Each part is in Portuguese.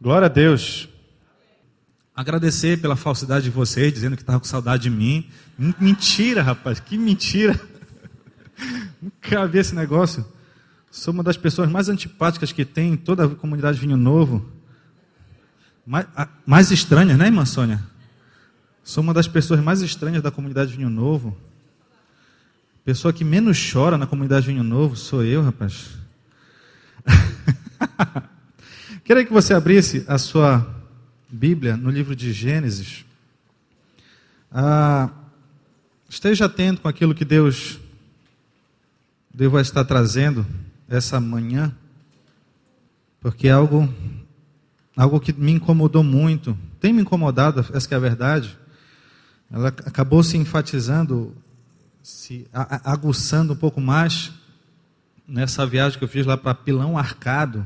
Glória a Deus. Agradecer pela falsidade de vocês, dizendo que estava com saudade de mim. Mentira, rapaz, que mentira. Nunca vi esse negócio. Sou uma das pessoas mais antipáticas que tem em toda a comunidade Vinho Novo. Mais estranhas, né, irmã Sônia? Sou uma das pessoas mais estranhas da comunidade Vinho Novo. Pessoa que menos chora na comunidade Vinho Novo sou eu, rapaz. Queria que você abrisse a sua Bíblia no livro de Gênesis. Esteja atento com aquilo que Deus vai estar trazendo essa manhã, porque é algo que me incomodou muito, tem me incomodado, essa que é a verdade. Ela acabou se enfatizando, se aguçando um pouco mais nessa viagem que eu fiz lá para Pilão Arcado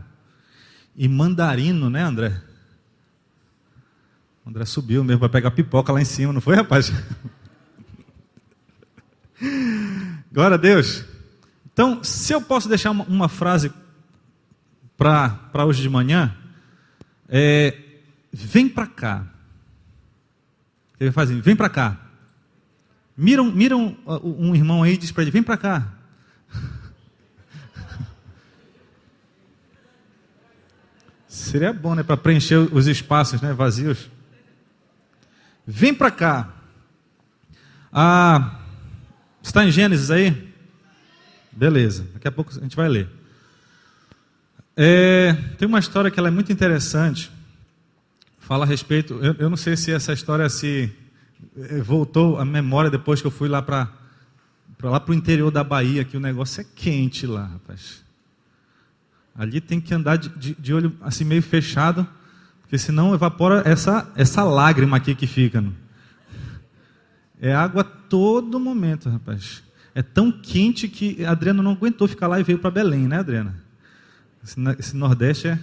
e Mandarino, né, André? O André subiu mesmo para pegar pipoca lá em cima, não foi, rapaz? Glória a Deus. Então, se eu posso deixar uma frase para hoje de manhã, vem para cá. Ele faz assim, vem para cá. Miram um irmão aí e diz para ele, vem para cá. Seria bom, né, para preencher os espaços, né, vazios. Vem para cá. Está em Gênesis aí? Beleza, daqui a pouco a gente vai ler. Tem uma história que ela é muito interessante. Fala a respeito, eu não sei se essa história se voltou à memória depois que eu fui lá para o interior da Bahia, que o negócio é quente lá, rapaz. Ali tem que andar de olho assim meio fechado, porque senão evapora essa lágrima aqui que fica. Não? É água a todo momento, rapaz. É tão quente que a Adriana não aguentou ficar lá e veio para Belém, né, Adriana? Esse Nordeste é...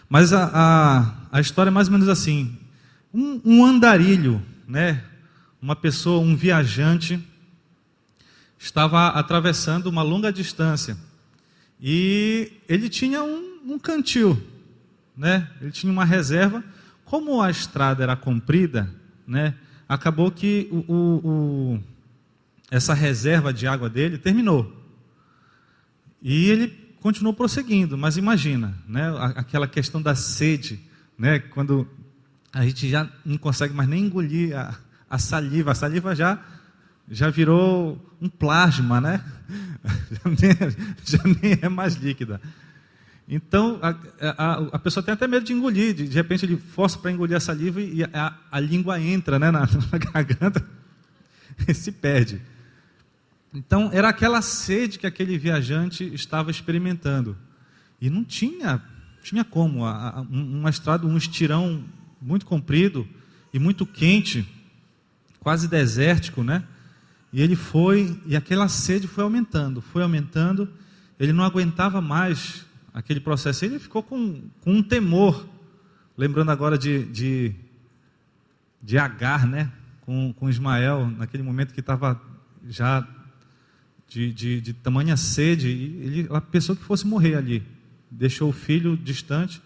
Mas a história é mais ou menos assim. Um andarilho, né? Uma pessoa, um viajante, estava atravessando uma longa distância. E ele tinha um cantil, né? Ele tinha uma reserva. Como a estrada era comprida, né? Acabou que essa reserva de água dele terminou. E ele continuou prosseguindo, mas imagina, né, aquela questão da sede, né, quando a gente já não consegue mais nem engolir a saliva já virou um plasma, né? já nem é mais líquida. Então, a pessoa tem até medo de engolir, de repente ele força para engolir a saliva e a língua entra, né, na garganta e se perde. Então, era aquela sede que aquele viajante estava experimentando. E não tinha como. Uma estrada, um estirão muito comprido e muito quente, quase desértico, né? E ele foi, e aquela sede foi aumentando. Ele não aguentava mais aquele processo. Ele ficou com um temor, lembrando agora de Agar, né? Com Ismael, naquele momento que estava já... De tamanha sede, e ela pensou que fosse morrer ali, deixou o filho distante,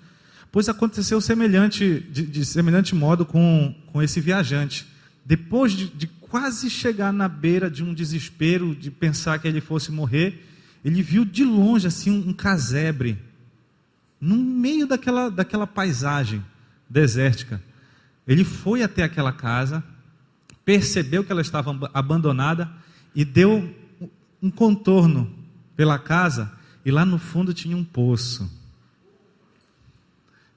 pois aconteceu de semelhante modo com esse viajante. Depois de quase chegar na beira de um desespero, de pensar que ele fosse morrer, ele viu de longe assim um casebre, no meio daquela paisagem desértica. Ele foi até aquela casa, percebeu que ela estava abandonada e deu um contorno pela casa, e lá no fundo tinha um poço.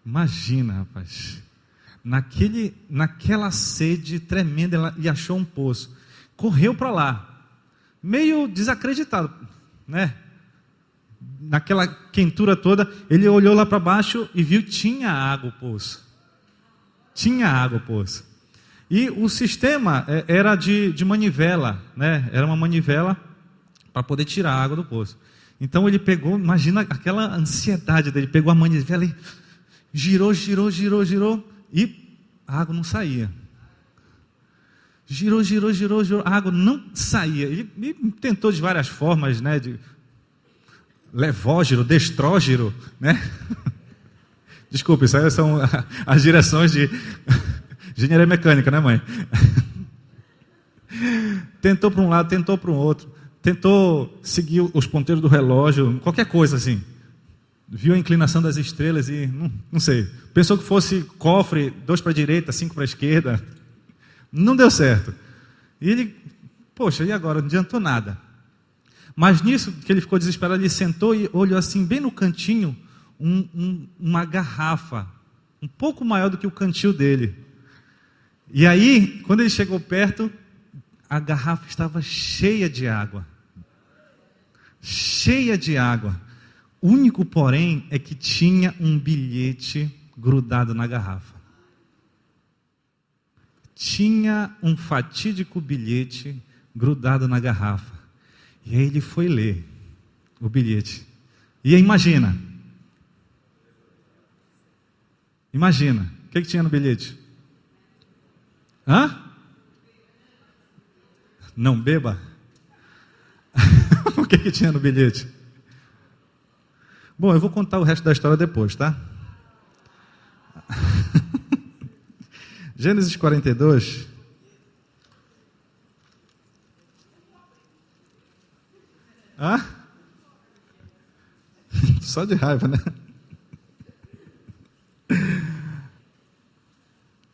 Imagina, rapaz, naquela sede tremenda, ele achou um poço, correu para lá, meio desacreditado, né? Naquela quentura toda, ele olhou lá para baixo e viu que tinha água o poço. E o sistema era de manivela, né? Era uma manivela para poder tirar a água do poço. Então ele pegou, imagina aquela ansiedade dele, pegou a manivela e girou, e a água não saía. Girou, a água não saía. Ele tentou de várias formas, né, de levógiro, destrógiro, né, Desculpe, isso aí são as direções de engenharia mecânica, né, mãe? Tentou para um lado, tentou para o outro, tentou seguir os ponteiros do relógio, qualquer coisa assim. Viu a inclinação das estrelas e, não sei, pensou que fosse cofre, 2 para a direita, 5 para a esquerda. Não deu certo. E ele, poxa, e agora? Não adiantou nada. Mas nisso que ele ficou desesperado, ele sentou e olhou assim, bem no cantinho, uma garrafa, um pouco maior do que o cantil dele. E aí, quando ele chegou perto, a garrafa estava cheia de água. Cheia de água. O único, porém, é que tinha um bilhete grudado na garrafa. Tinha um fatídico bilhete grudado na garrafa. E aí ele foi ler o bilhete. E aí imagina, o que tinha no bilhete? Hã? Não beba? O que tinha no bilhete? Bom, eu vou contar o resto da história depois, tá? Gênesis 42. Hã? Só de raiva, né?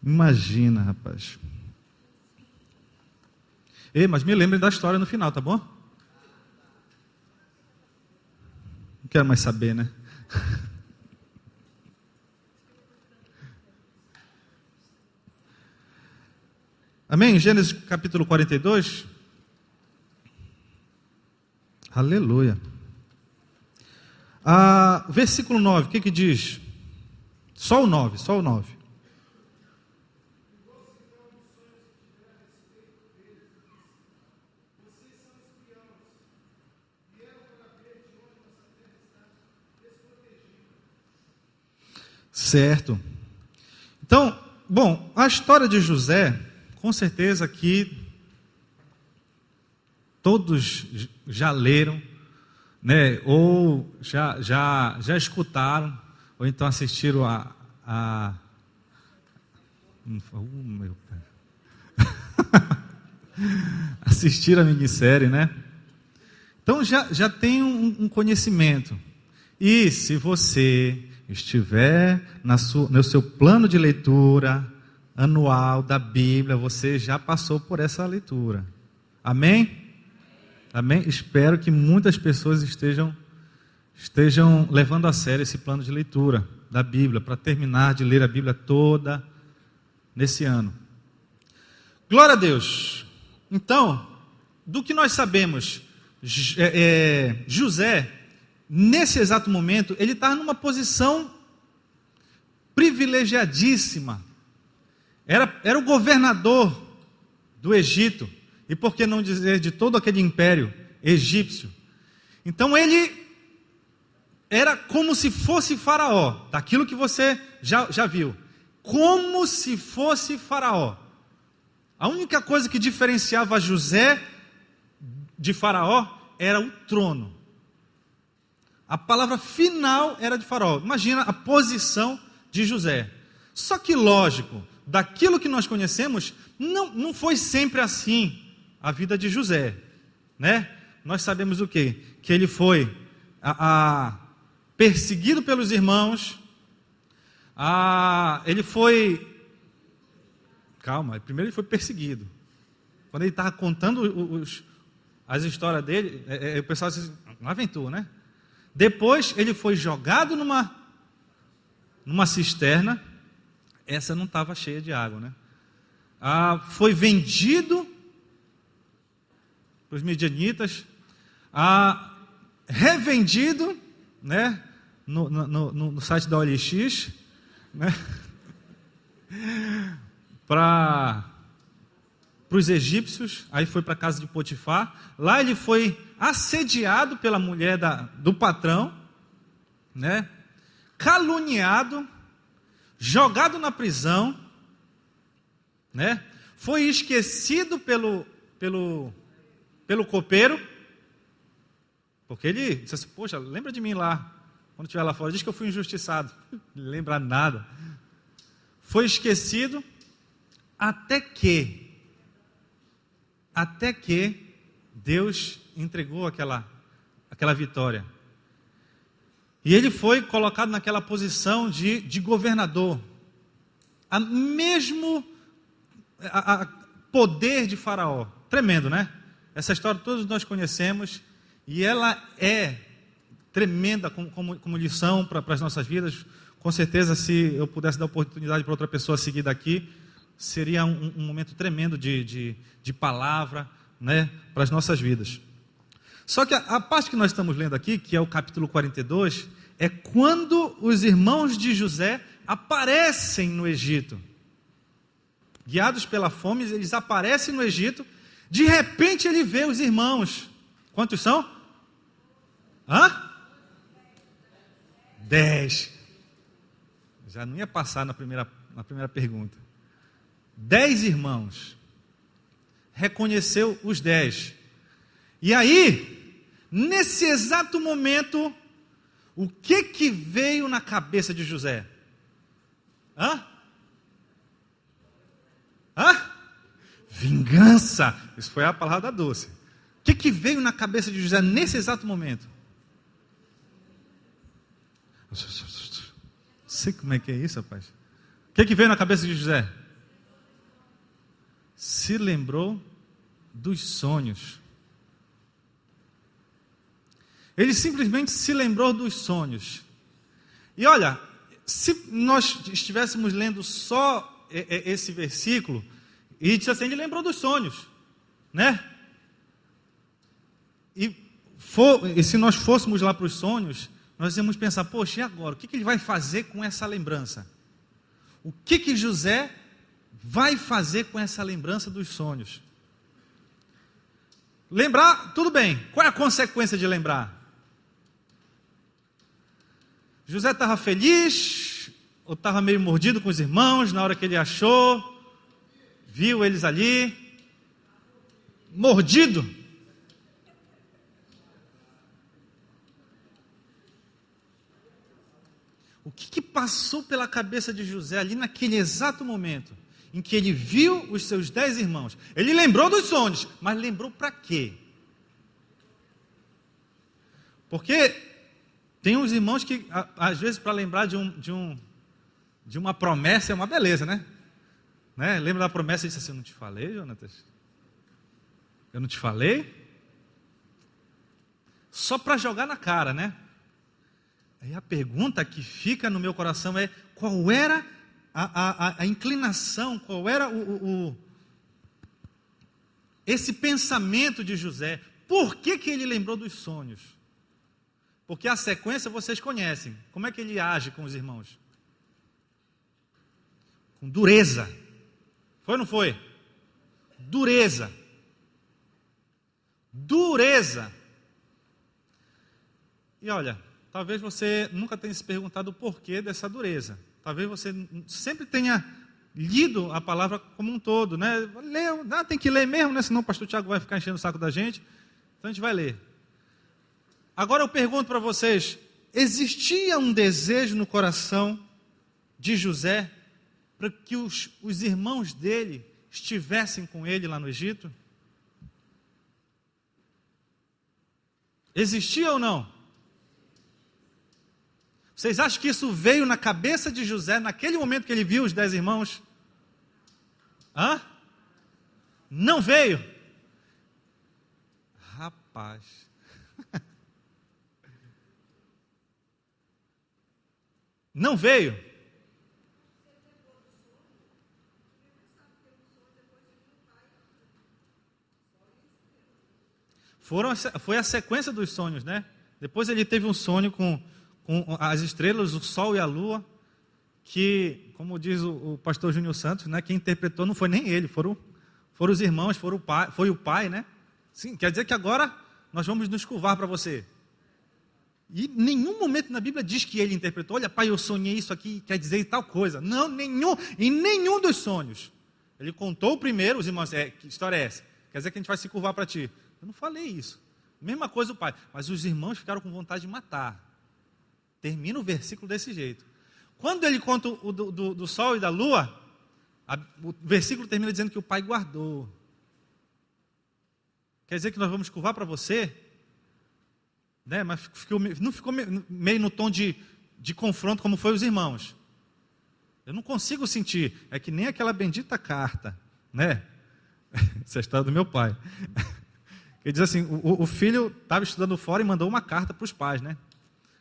Imagina, rapaz. Ei, mas me lembrem da história no final, tá bom? Não quero mais saber, né? Amém? Gênesis capítulo 42. Aleluia. Versículo 9, o que diz? Só o 9. Certo. Então, bom, a história de José, com certeza que todos já leram, né? Ou já escutaram, ou então assistiram meu pai. Assistiram a minissérie, né? Então já tem um conhecimento. E se você estiver no seu plano de leitura anual da Bíblia, você já passou por essa leitura. Amém? Amém? Espero que muitas pessoas estejam levando a sério esse plano de leitura da Bíblia, para terminar de ler a Bíblia toda nesse ano. Glória a Deus. Então, do que nós sabemos, José, nesse exato momento, ele está numa posição privilegiadíssima. Era o governador do Egito, e por que não dizer de todo aquele império egípcio. Então ele era como se fosse Faraó, daquilo que você já viu, como se fosse Faraó. A única coisa que diferenciava José de Faraó era o trono. A palavra final era de Faraó. Imagina a posição de José. Só que lógico, daquilo que nós conhecemos, não foi sempre assim a vida de José, né? Nós sabemos o quê? Que ele foi perseguido pelos irmãos, ele foi... Calma, primeiro ele foi perseguido. Quando ele estava contando as histórias dele, o pessoal disse, uma aventura, né? Depois ele foi jogado numa cisterna, essa não estava cheia de água, né? Foi vendido para os midianitas, revendido, né? No site da OLX, né? Para os egípcios, aí foi para a casa de Potifar. Lá ele foi assediado pela mulher do patrão, né? Caluniado, jogado na prisão, né? Foi esquecido pelo copeiro, porque ele disse assim, poxa, lembra de mim lá quando estiver lá fora, diz que eu fui injustiçado. Não lembra nada. Foi esquecido até que Deus entregou aquela vitória. E ele foi colocado naquela posição de governador. A poder de Faraó. Tremendo, né? Essa história todos nós conhecemos. E ela é tremenda como lição para as nossas vidas. Com certeza, se eu pudesse dar oportunidade para outra pessoa seguir daqui, seria um momento tremendo de palavra, né, para as nossas vidas. Só que a parte que nós estamos lendo aqui, que é o capítulo 42, é quando os irmãos de José aparecem no Egito. Guiados pela fome, eles aparecem no Egito. De repente ele vê os irmãos. Quantos são? 10. Já não ia passar na primeira pergunta. 10 irmãos. Reconheceu os 10. E aí, nesse exato momento, o que veio na cabeça de José? Vingança. Isso foi a palavra doce. O que veio na cabeça de José nesse exato momento? Não sei como é que é isso, rapaz. O que veio na cabeça de José? Se lembrou dos sonhos. Ele simplesmente se lembrou dos sonhos. E olha, se nós estivéssemos lendo só esse versículo, e disse assim, ele lembrou dos sonhos, né? E se nós fôssemos lá para os sonhos, nós íamos pensar, poxa, e agora? O que ele vai fazer com essa lembrança? O que José vai fazer com essa lembrança dos sonhos? Lembrar, tudo bem. Qual é a consequência de lembrar? José estava feliz, ou estava meio mordido com os irmãos, na hora que ele achou, viu eles ali, mordido. O que passou pela cabeça de José ali naquele exato momento, em que ele viu os seus 10 irmãos? Ele lembrou dos sonhos, mas lembrou para quê? Porque tem uns irmãos que, às vezes, para lembrar de uma promessa é uma beleza, né? Lembra da promessa e disse assim, eu não te falei, Jonatas? Eu não te falei? Só para jogar na cara, né? Aí a pergunta que fica no meu coração é, qual era a inclinação, qual era esse pensamento de José? Por que ele lembrou dos sonhos? Porque a sequência vocês conhecem. Como é que ele age com os irmãos? Com dureza. Foi ou não foi? Dureza. Dureza. E olha, talvez você nunca tenha se perguntado o porquê dessa dureza. Talvez você sempre tenha lido a palavra como um todo, né? Leu, tem que ler mesmo, né? Senão o pastor Tiago vai ficar enchendo o saco da gente. Então a gente vai ler. Agora eu pergunto para vocês, existia um desejo no coração de José para que os irmãos dele estivessem com ele lá no Egito? Existia ou não? Vocês acham que isso veio na cabeça de José naquele momento que ele viu os 10 irmãos? Não veio? Rapaz. Não veio? Foi a sequência dos sonhos, né? Depois ele teve um sonho com as estrelas, o sol e a lua, que, como diz o pastor Júnior Santos, né, quem interpretou não foi nem ele, foram os irmãos, foi o pai, né? Sim, quer dizer que agora nós vamos nos curvar para você. E em nenhum momento na Bíblia diz que ele interpretou, olha pai, eu sonhei isso aqui, quer dizer tal coisa. Não, em nenhum dos sonhos. Ele contou o primeiro, os irmãos, que história é essa? Quer dizer que a gente vai se curvar para ti. Eu não falei isso. Mesma coisa o pai. Mas os irmãos ficaram com vontade de matar. Termina o versículo desse jeito. Quando ele conta o do sol e da lua, o versículo termina dizendo que o pai guardou. Quer dizer que nós vamos curvar para você? Né? Mas não ficou meio no tom de confronto como foi os irmãos. Eu não consigo sentir. É que nem aquela bendita carta, né? Essa é a história do meu pai. Ele diz assim, o filho estava estudando fora e mandou uma carta para os pais, né?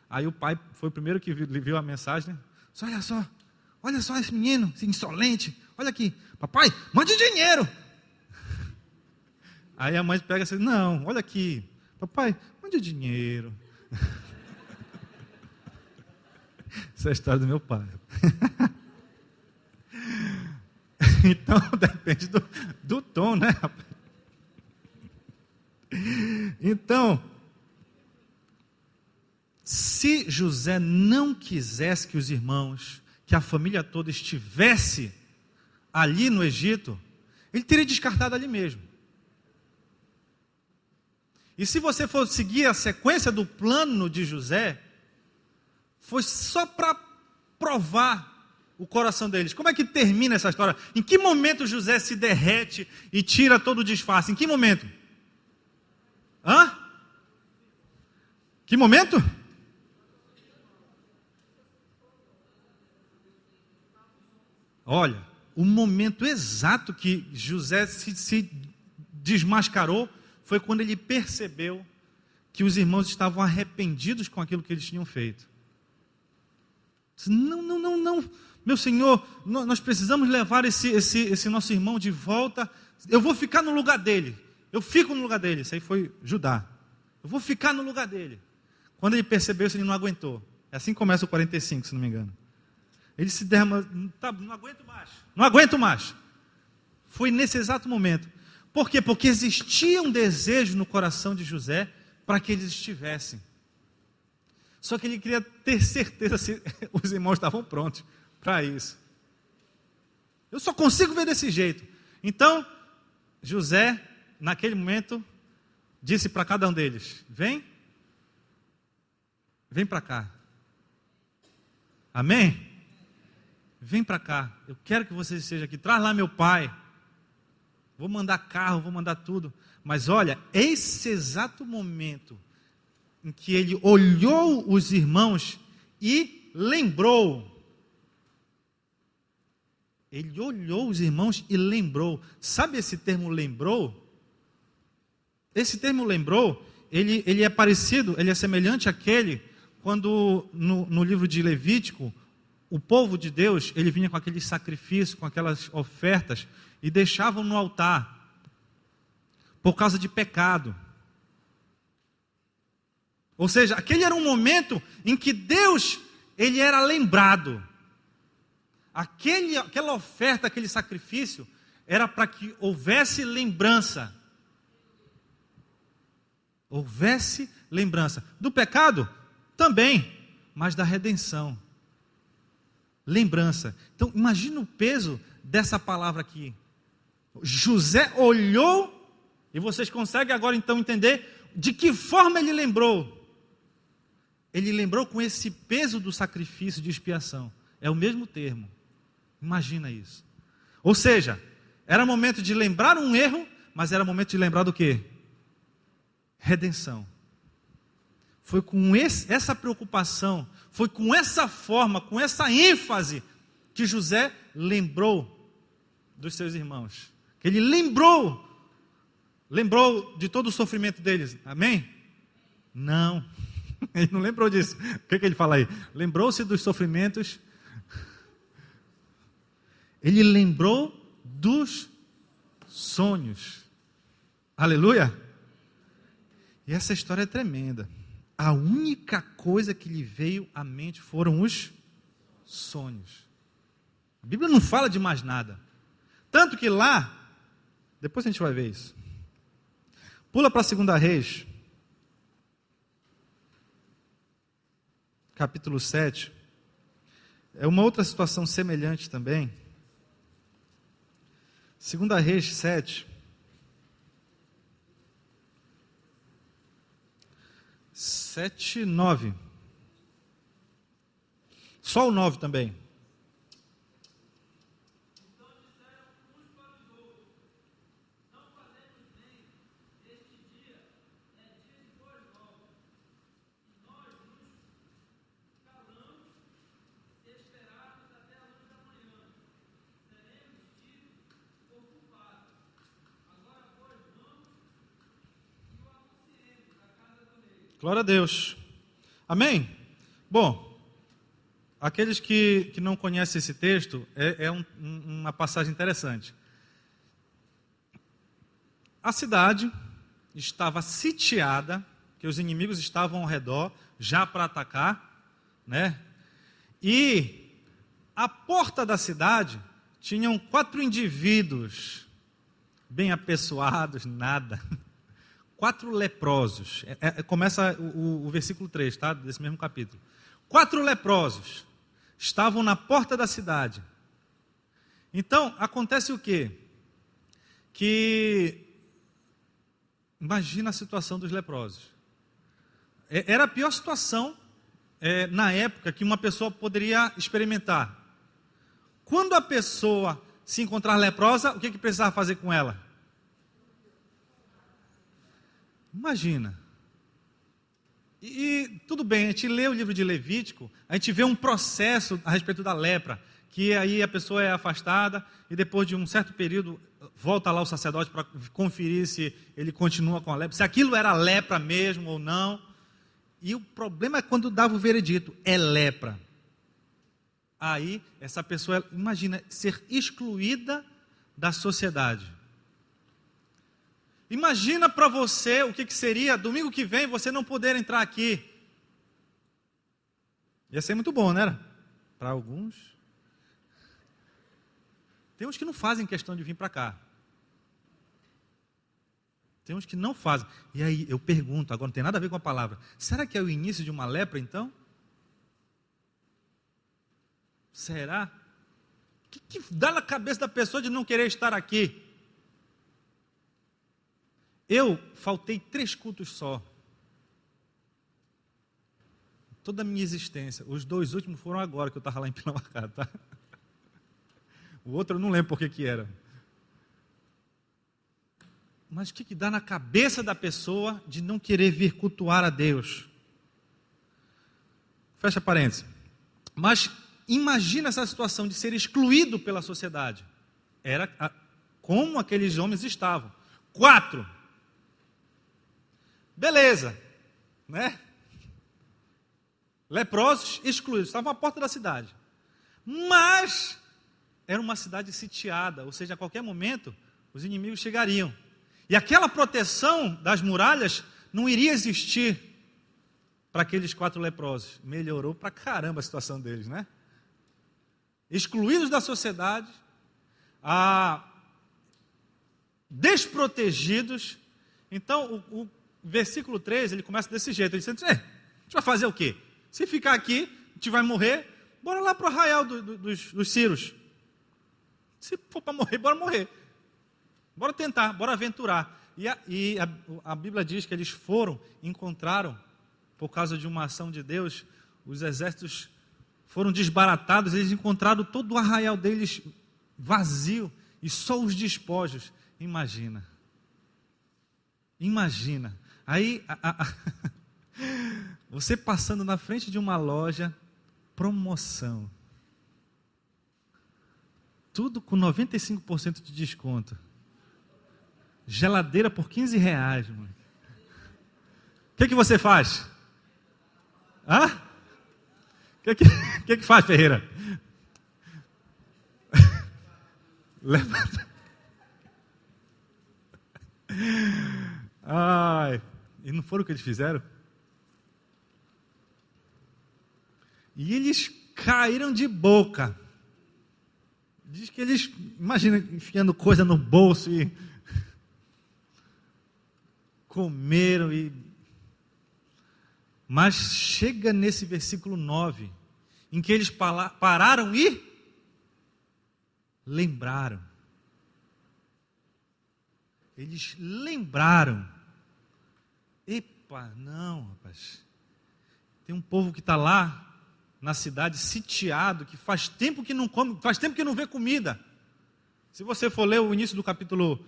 Aí o pai foi o primeiro que viu a mensagem, né? Olha só esse menino, esse insolente. Olha aqui, papai, mande dinheiro. Aí a mãe pega assim, não, olha aqui, papai, mande dinheiro. Essa é a história do meu pai. Então, depende do tom, né? Então, se José não quisesse que os irmãos, que a família toda estivesse ali no Egito, ele teria descartado ali mesmo. E se você for seguir a sequência do plano de José, foi só para provar o coração deles. Como é que termina essa história? Em que momento José se derrete e tira todo o disfarce? Em que momento? Que momento? Olha, o momento exato que José se desmascarou foi quando ele percebeu que os irmãos estavam arrependidos com aquilo que eles tinham feito. Não, meu senhor, nós precisamos levar esse nosso irmão de volta. Eu vou ficar no lugar dele. Eu fico no lugar dele. Isso aí foi Judá. Eu vou ficar no lugar dele. Quando ele percebeu isso, ele não aguentou. É assim que começa o 45, se não me engano. Ele se derrama, não aguento mais. Foi nesse exato momento. Por quê? Porque existia um desejo no coração de José para que eles estivessem. Só que ele queria ter certeza se os irmãos estavam prontos para isso. Eu só consigo ver desse jeito. Então, José, naquele momento, disse para cada um deles: vem para cá. Amém? Vem para cá, eu quero que vocês estejam aqui, traz lá meu pai, vou mandar carro, vou mandar tudo, mas olha, esse exato momento, em que ele olhou os irmãos e lembrou, sabe esse termo lembrou? Esse termo lembrou, ele é parecido, ele é semelhante àquele, quando no livro de Levítico, o povo de Deus, ele vinha com aqueles sacrifícios, com aquelas ofertas, e deixavam no altar, por causa de pecado. Ou seja, aquele era um momento em que Deus, ele era lembrado. Aquela oferta, aquele sacrifício, era para que houvesse lembrança. Houvesse lembrança. Do pecado? Também, mas da redenção. Lembrança. Então, imagina o peso dessa palavra aqui. José olhou, e vocês conseguem agora então entender de que forma ele lembrou. Ele lembrou com esse peso do sacrifício de expiação. É o mesmo termo. Imagina isso. Ou seja, era momento de lembrar um erro, mas era momento de lembrar do quê? Redenção. Foi com essa preocupação, foi com essa forma, com essa ênfase, que José lembrou dos seus irmãos. Que ele lembrou de todo o sofrimento deles. Amém? Não, ele não lembrou disso. O que ele fala aí? Lembrou-se dos sofrimentos. Ele lembrou dos sonhos. Aleluia! E essa história é tremenda. A única coisa que lhe veio à mente foram os sonhos. A Bíblia não fala de mais nada. Tanto que lá, depois a gente vai ver isso. Pula para 2 Reis, capítulo 7. É uma outra situação semelhante também. 2 Reis 7. 7:9. Só o 9 também. Glória a Deus. Amém? Bom, aqueles que não conhecem esse texto, uma passagem interessante. A cidade estava sitiada, que os inimigos estavam ao redor, já para atacar, né? E a porta da cidade tinham 4 indivíduos, bem apessoados, nada. 4 leprosos, começa o versículo 3, tá? Desse mesmo capítulo. 4 leprosos estavam na porta da cidade. Então, acontece o quê? Que, imagina a situação dos leprosos. Era a pior situação, na época, que uma pessoa poderia experimentar. Quando a pessoa se encontrar leprosa, o que precisava fazer com ela? Imagina. E tudo bem, a gente lê o livro de Levítico, a gente vê um processo a respeito da lepra, que aí a pessoa é afastada e depois de um certo período volta lá o sacerdote para conferir se ele continua com a lepra, se aquilo era lepra mesmo ou não. E o problema é quando dava o veredito, é lepra. Aí essa pessoa, imagina, ser excluída da sociedade. Imagina para você o que seria, domingo que vem, você não poder entrar aqui. Ia ser muito bom, né? Para alguns. Tem uns que não fazem questão de vir para cá. Tem uns que não fazem. E aí eu pergunto, agora não tem nada a ver com a palavra. Será que é o início de uma lepra então? Será? O que dá na cabeça da pessoa de não querer estar aqui? Eu faltei 3 cultos só. Toda a minha existência. Os 2 últimos foram agora que eu estava lá em Pinamacá, tá? O outro eu não lembro por que era. Mas o que dá na cabeça da pessoa de não querer vir cultuar a Deus? Fecha parênteses. Mas imagina essa situação de ser excluído pela sociedade. Era como aqueles homens estavam. 4. Beleza, né? Leprosos excluídos, estavam à porta da cidade. Mas era uma cidade sitiada, ou seja, a qualquer momento os inimigos chegariam. E aquela proteção das muralhas não iria existir para aqueles 4 leprosos. Melhorou pra caramba a situação deles, né? Excluídos da sociedade, desprotegidos. Então, o versículo 3, ele começa desse jeito, ele diz, a gente vai fazer o quê? Se ficar aqui, a gente vai morrer, bora lá para o arraial dos Círios. Se for para morrer, bora morrer. Bora tentar, bora aventurar. E a Bíblia diz que eles encontraram, por causa de uma ação de Deus, os exércitos foram desbaratados, eles encontraram todo o arraial deles vazio, e só os despojos. Imagina. Aí, você passando na frente de uma loja, promoção. Tudo com 95% de desconto. Geladeira por R$15, mano. O que você faz? Hã? O que faz, Ferreira? Levanta. Ai, e não foram o que eles fizeram? E eles caíram de boca. Diz que eles, imagina, enfiando coisa no bolso e comeram Mas chega nesse versículo 9, em que eles pararam e lembraram. Eles lembraram. Epa, não, rapaz. Tem um povo que está lá, na cidade, sitiado, que faz tempo que não come, faz tempo que não vê comida. Se você for ler o início do capítulo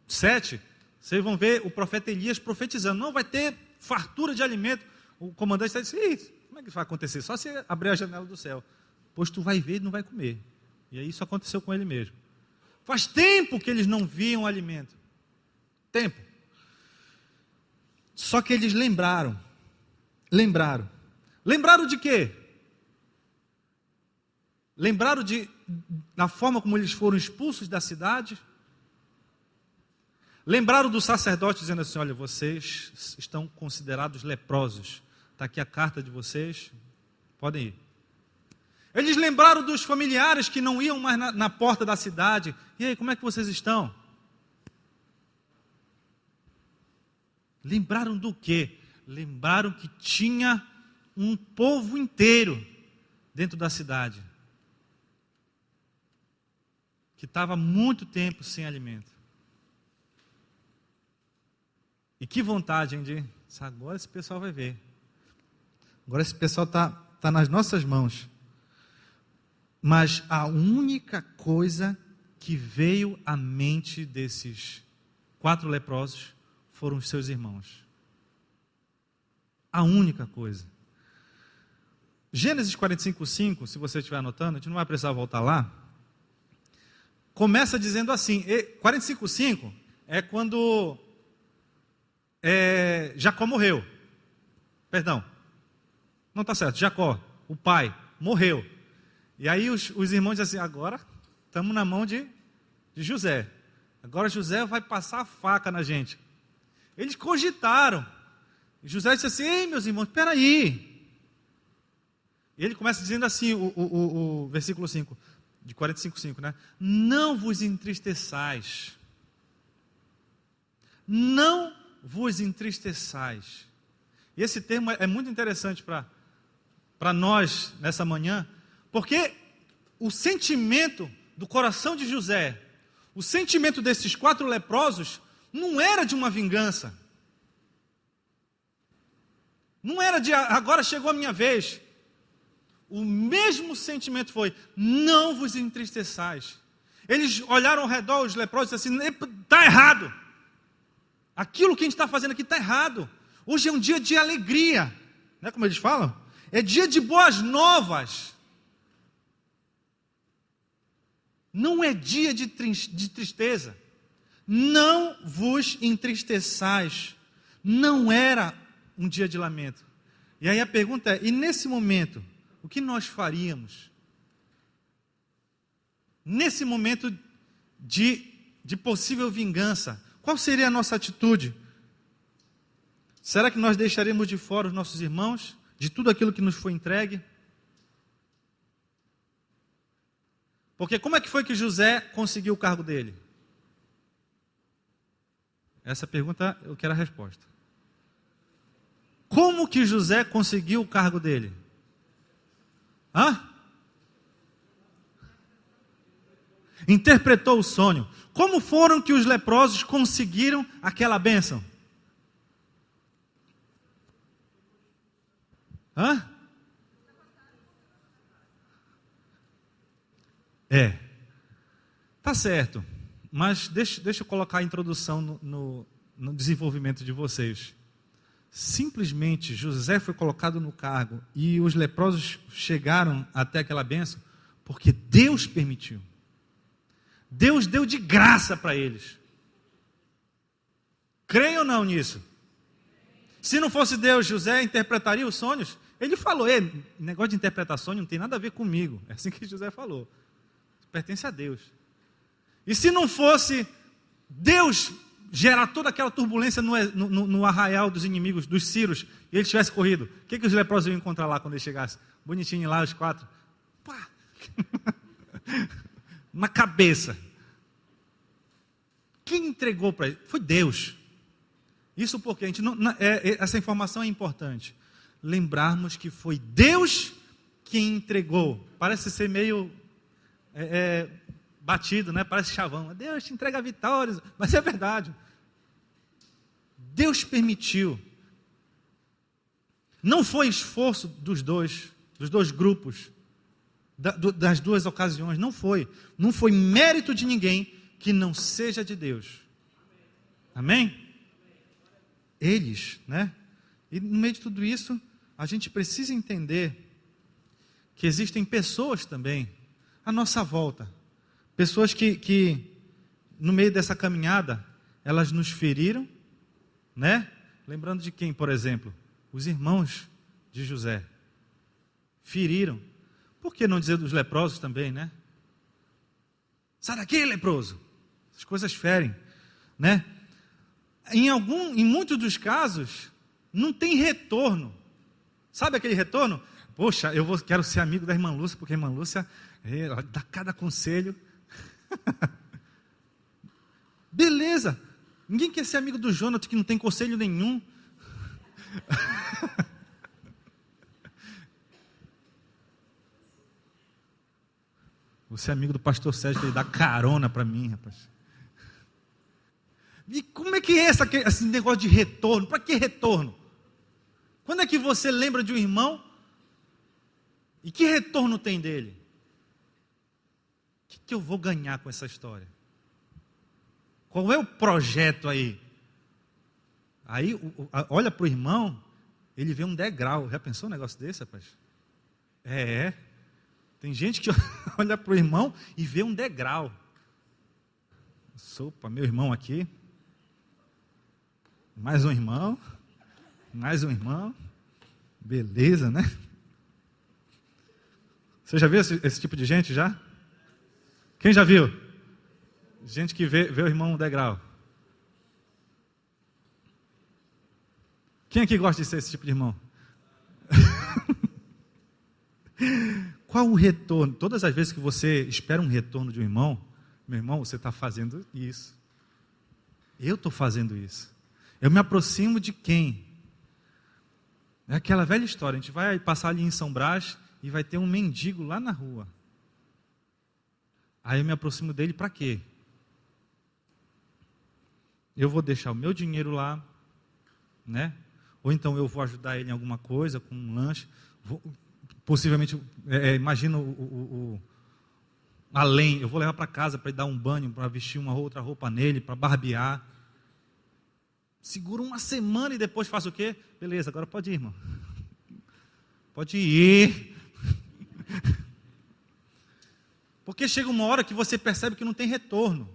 7, vocês vão ver o profeta Elias profetizando, não vai ter fartura de alimento. O comandante está dizendo, como é que isso vai acontecer? Só se abrir a janela do céu. Pois tu vai ver e não vai comer. E aí isso aconteceu com ele mesmo. Faz tempo que eles não viam alimento. Tempo. Só que eles lembraram. Lembraram de quê? Lembraram da forma como eles foram expulsos da cidade? Lembraram do sacerdote dizendo assim, olha, vocês estão considerados leprosos. Está aqui a carta de vocês, podem ir. Eles lembraram dos familiares que não iam mais na porta da cidade. E aí, como é que vocês estão? Lembraram do quê? Lembraram que tinha um povo inteiro dentro da cidade, que estava há muito tempo sem alimento. E que vontade, hein, de agora esse pessoal vai ver. Agora esse pessoal está nas nossas mãos. Mas a única coisa que veio à mente desses 4 leprosos foram os seus irmãos. A única coisa. Gênesis 45:5, se você estiver anotando, a gente não vai precisar voltar lá. Começa dizendo assim, 45:5 é quando Jacó morreu. Perdão, não está certo, Jacó, o pai, morreu. E aí os irmãos dizem assim, agora estamos na mão de José. Agora José vai passar a faca na gente. Eles cogitaram. E José disse assim, ei meus irmãos, espera aí. E ele começa dizendo assim, o versículo 5, de 45:5, né? Não vos entristeçais. Não vos entristeçais. E esse termo é muito interessante para nós nessa manhã, porque o sentimento do coração de José, o sentimento desses 4 leprosos, não era de uma vingança. Não era de agora chegou a minha vez. O mesmo sentimento foi, não vos entristeçais. Eles olharam ao redor, os leprosos, e disseram assim, está errado. Aquilo que a gente está fazendo aqui está errado. Hoje é um dia de alegria. Não é como eles falam? É dia de boas novas. Não é dia de tristeza. Não vos entristeçais. Não era um dia de lamento. E aí a pergunta é, e nesse momento, o que nós faríamos? Nesse momento de possível vingança, qual seria a nossa atitude? Será que nós deixaríamos de fora os nossos irmãos, de tudo aquilo que nos foi entregue? Porque como é que foi que José conseguiu o cargo dele? Essa pergunta eu quero a resposta. Como que José conseguiu o cargo dele? Interpretou o sonho. Como foram que os leprosos conseguiram aquela bênção? Tá certo, mas deixa eu colocar a introdução no desenvolvimento de vocês. Simplesmente José foi colocado no cargo e os leprosos chegaram até aquela bênção porque Deus permitiu. Deus deu de graça para eles. Creem ou não nisso? Se não fosse Deus, José interpretaria os sonhos? Ele falou, negócio de interpretar sonho não tem nada a ver comigo. É assim que José falou. Pertence a Deus. E se não fosse Deus gerar toda aquela turbulência no arraial dos inimigos, dos sírios, e eles tivessem corrido, o que os leprosos iam encontrar lá quando eles chegassem? Bonitinho lá, os 4. Pá! Na cabeça. Quem entregou para ele? Foi Deus. Isso porque a gente essa informação é importante. Lembrarmos que foi Deus quem entregou. Parece ser meio batido, né? Parece chavão. Deus te entrega vitórias, mas é verdade. Deus permitiu. Não foi esforço dos dois, dos dois grupos, das duas ocasiões. Não foi. Não foi mérito de ninguém que não seja de Deus. Amém? Eles, né? E no meio de tudo isso, a gente precisa entender que existem pessoas também à nossa volta. Pessoas que no meio dessa caminhada, elas nos feriram, né? Lembrando de quem, por exemplo? Os irmãos de José. Feriram. Por que não dizer dos leprosos também, né? Sai daqui, leproso. As coisas ferem, né? Em muitos dos casos, não tem retorno. Sabe aquele retorno? Poxa, quero ser amigo da irmã Lúcia, porque a irmã Lúcia dá cada conselho. Beleza. Ninguém quer ser amigo do Jonathan, que não tem conselho nenhum. Você é amigo do pastor Sérgio, que ele dá carona para mim, rapaz. E como é que é esse negócio de retorno? Para que retorno? Quando é que você lembra de um irmão? E que retorno tem dele? O que eu vou ganhar com essa história? Qual é o projeto aí? Aí, olha para o irmão, ele vê um degrau. Já pensou um negócio desse, rapaz? Tem gente que olha para o irmão e vê um degrau. Sopa, meu irmão aqui. Mais um irmão. Mais um irmão. Beleza, né? Você já viu esse tipo de gente já? Quem já viu? Gente que vê o irmão no degrau. Quem aqui gosta de ser esse tipo de irmão? Qual o retorno? Todas as vezes que você espera um retorno de um irmão, meu irmão, você está fazendo isso. Eu estou fazendo isso. Eu me aproximo de quem? É aquela velha história, a gente vai passar ali em São Brás e vai ter um mendigo lá na rua. Aí eu me aproximo dele para quê? Eu vou deixar o meu dinheiro lá, né? Ou então eu vou ajudar ele em alguma coisa, com um lanche. Possivelmente, imagino além, eu vou levar para casa para ele dar um banho, para vestir uma outra roupa nele, para barbear. Seguro uma semana e depois faço o quê? Beleza, agora pode ir, irmão. Pode ir. Porque chega uma hora que você percebe que não tem retorno.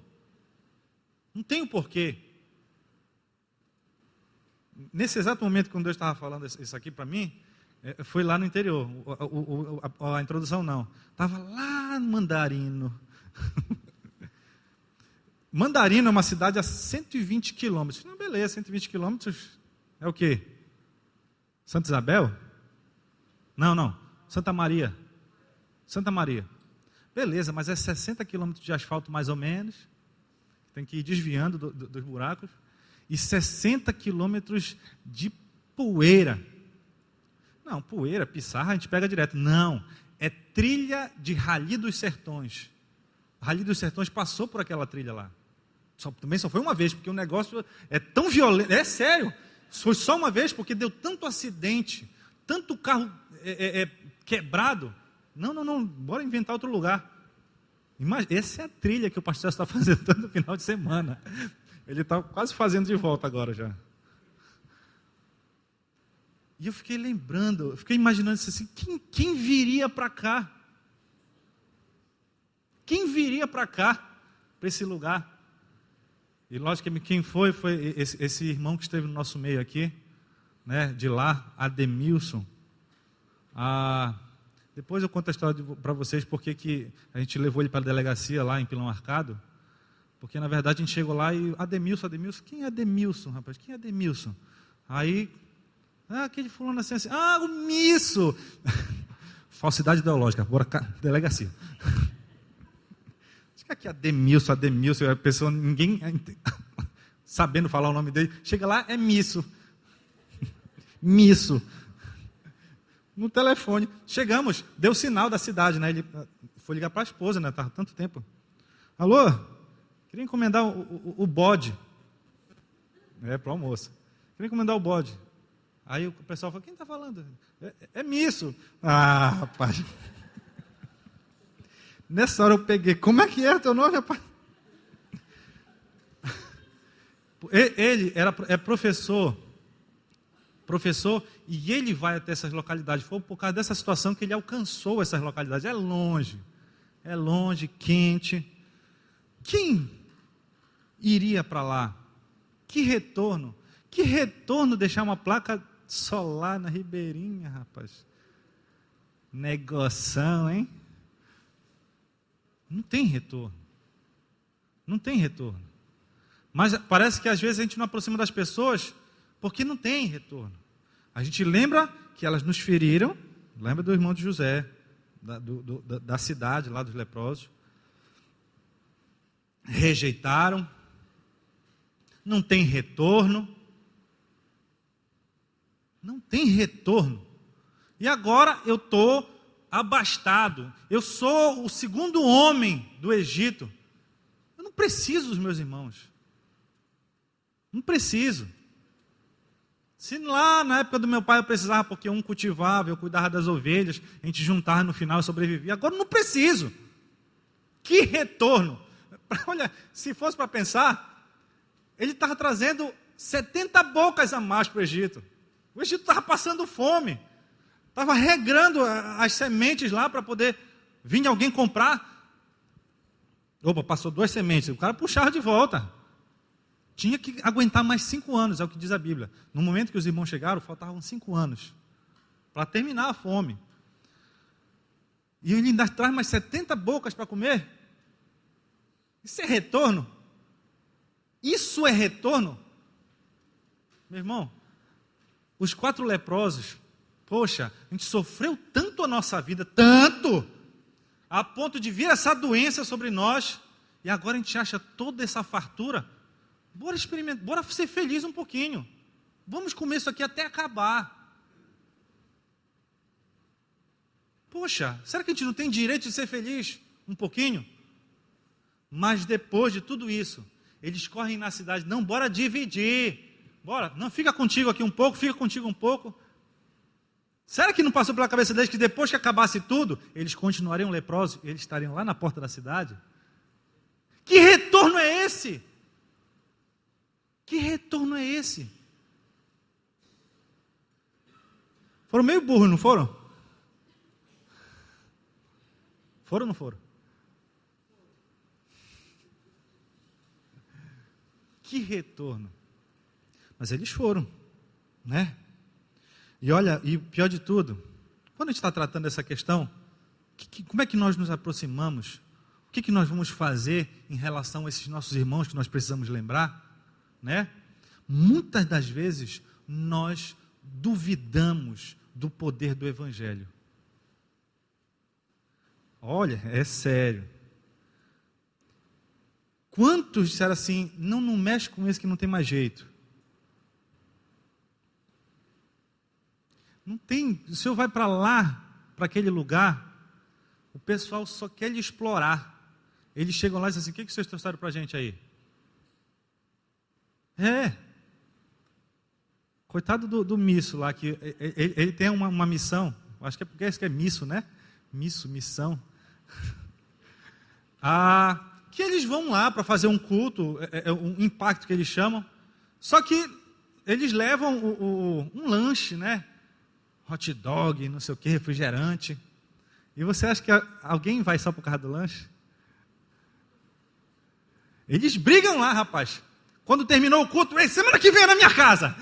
Não tem o porquê. Nesse exato momento, quando Deus estava falando isso aqui para mim, foi lá no interior. A introdução não. Estava lá no Mandarino. Mandarino é uma cidade a 120 quilômetros. Não, beleza, 120 quilômetros é o quê? Santa Isabel? Não. Santa Maria. Santa Maria. Beleza, mas é 60 quilômetros de asfalto mais ou menos. Tem que ir desviando dos buracos. E 60 quilômetros de poeira. Não, poeira, pissarra, a gente pega direto. Não, é trilha de Rally dos Sertões. Rally dos Sertões passou por aquela trilha lá. Também só foi uma vez, porque o negócio é tão violento. É sério, foi só uma vez, porque deu tanto acidente, tanto carro quebrado. Não, bora inventar outro lugar. Essa é a trilha que o pastor está fazendo todo final de semana. Ele está quase fazendo de volta agora já. E eu fiquei lembrando, fiquei imaginando isso assim, quem viria para cá? Quem viria para cá, para esse lugar? E lógico que quem foi esse irmão que esteve no nosso meio aqui, né, de lá, Ademilson. Depois eu conto a história para vocês, porque que a gente levou ele para a delegacia lá em Pilão Arcado, porque na verdade a gente chegou lá e Ademilson, quem é Ademilson, rapaz? Quem é Ademilson? Aí, aquele fulano assim, o Misso! Falsidade ideológica, bora cá, delegacia. Acho que aqui Ademilson, a pessoa, ninguém sabendo falar o nome dele, chega lá, é Misso. Misso. No telefone, chegamos, deu sinal da cidade, né? Ele foi ligar para a esposa, né? Estava tanto tempo. Alô? Queria encomendar o bode. Para o almoço. Queria encomendar o bode. Aí o pessoal fala, quem está falando? É Misso. Ah, rapaz. Nessa hora eu peguei, como é que é o teu nome, rapaz? Ele é professor, e ele vai até essas localidades. Foi por causa dessa situação que ele alcançou essas localidades. É longe, quente. Quem iria para lá? Que retorno deixar uma placa solar na Ribeirinha, rapaz. Negoção, hein? Não tem retorno. Mas parece que às vezes a gente não aproxima das pessoas porque não tem retorno. A gente lembra que elas nos feriram, lembra do irmão de José, da cidade lá dos leprosos. Rejeitaram, não tem retorno. E agora eu estou abastado, eu sou o segundo homem do Egito. Eu não preciso dos meus irmãos. Não preciso. Se lá na época do meu pai eu precisava, porque um cultivava, eu cuidava das ovelhas, a gente juntava no final e sobrevivia. Agora eu não preciso. Que retorno. Olha, se fosse para pensar, ele estava trazendo 70 bocas a mais para o Egito. O Egito estava passando fome. Estava regrando as sementes lá para poder vir alguém comprar. Opa, passou 2 sementes. O cara puxava de volta. Tinha que aguentar mais 5 anos, é o que diz a Bíblia. No momento que os irmãos chegaram, faltavam 5 anos para terminar a fome. E ele ainda traz mais 70 bocas para comer. Isso é retorno? Isso é retorno? Meu irmão, os 4 leprosos, poxa, a gente sofreu tanto a nossa vida, tanto, a ponto de vir essa doença sobre nós, e agora a gente acha toda essa fartura. Bora experimentar, bora ser feliz um pouquinho. Vamos comer isso aqui até acabar. Poxa, será que a gente não tem direito de ser feliz um pouquinho? Mas depois de tudo isso, eles correm na cidade, não, bora dividir. Bora, não, fica contigo aqui um pouco, fica contigo um pouco. Será que não passou pela cabeça deles que depois que acabasse tudo, eles continuariam leprosos e eles estariam lá na porta da cidade? Que retorno é esse? Que retorno é esse? Foram meio burros, não foram? Foram ou não foram? Que retorno. Mas eles foram, né? E olha, e pior de tudo, quando a gente está tratando essa questão, como é que nós nos aproximamos? O que nós vamos fazer em relação a esses nossos irmãos que nós precisamos lembrar? Né? Muitas das vezes nós duvidamos do poder do Evangelho. Olha, é sério. Quantos disseram assim, não mexe com esse que não tem mais jeito? Não tem, o senhor vai para lá, para aquele lugar, o pessoal só quer lhe explorar. Eles chegam lá e dizem assim, o que vocês trouxeram para a gente aí? Coitado do Misso lá, que ele tem uma missão, acho que é porque é Misso, né? Missão. Que eles vão lá para fazer um culto, um impacto que eles chamam, só que eles levam um lanche, né? Hot dog, não sei o que, refrigerante. E você acha que alguém vai só por causa do lanche? Eles brigam lá, rapaz. Quando terminou o culto, semana que vem é na minha casa.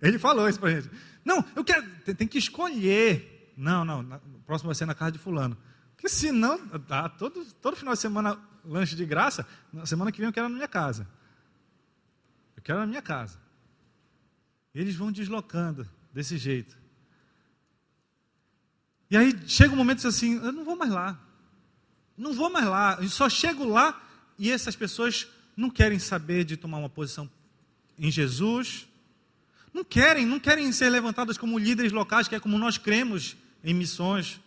Ele falou isso pra gente. Não, eu quero, tem que escolher. Não, na próxima vai ser na casa de fulano. Porque senão, todo final de semana, lanche de graça, na semana que vem eu quero na minha casa. Eu quero na minha casa. Eles vão deslocando desse jeito. E aí chega um momento assim, eu não vou mais lá. Eu só chego lá e essas pessoas não querem saber de tomar uma posição em Jesus. Não querem ser levantadas como líderes locais, que é como nós cremos em missões.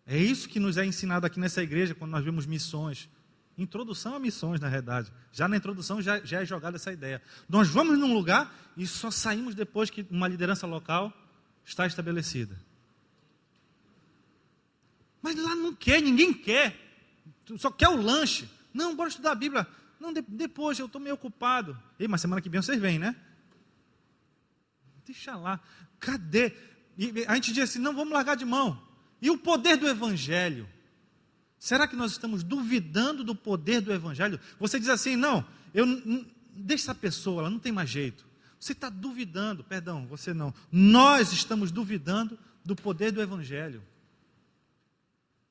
É isso que nos é ensinado aqui nessa igreja, quando nós vemos missões. Introdução a missões, na realidade. Já na introdução já é jogada essa ideia. Nós vamos num lugar e só saímos depois que uma liderança local está estabelecida. Mas lá não quer, ninguém quer. Só quer o lanche. Não, bora estudar a Bíblia. Não, depois, eu estou meio ocupado. Ei, mas semana que vem vocês vêm, né? Deixa lá. Cadê? E a gente diz assim, não, vamos largar de mão. E o poder do Evangelho? Será que nós estamos duvidando do poder do Evangelho? Você diz assim, não, deixa essa pessoa, ela não tem mais jeito. Você está duvidando, perdão, você não. Nós estamos duvidando do poder do Evangelho.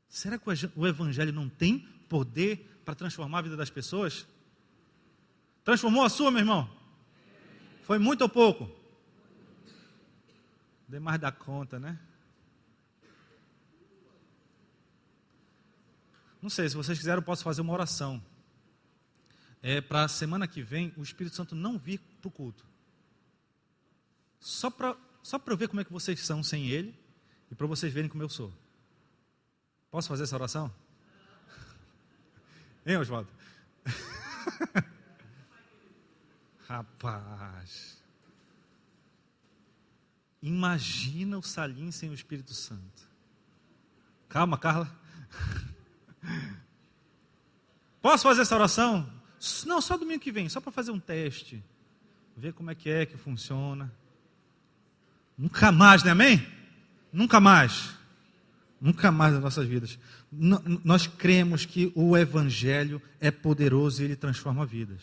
Será que o Evangelho não tem poder para transformar a vida das pessoas? Transformou a sua, meu irmão? Foi muito ou pouco? Dei mais da conta, né? Não sei, se vocês quiserem eu posso fazer uma oração. Para a semana que vem o Espírito Santo não vir para o culto. Só para eu ver como é que vocês são sem Ele e para vocês verem como eu sou. Posso fazer essa oração? Hein, Oswaldo? Rapaz. Imagina o Salim sem o Espírito Santo. Calma, Carla. Posso fazer essa oração? Não, só domingo que vem, só para fazer um teste. Ver como é que funciona. Nunca mais, né, amém? Nunca mais. Nunca mais nas nossas vidas. Nós cremos que o Evangelho é poderoso e ele transforma vidas.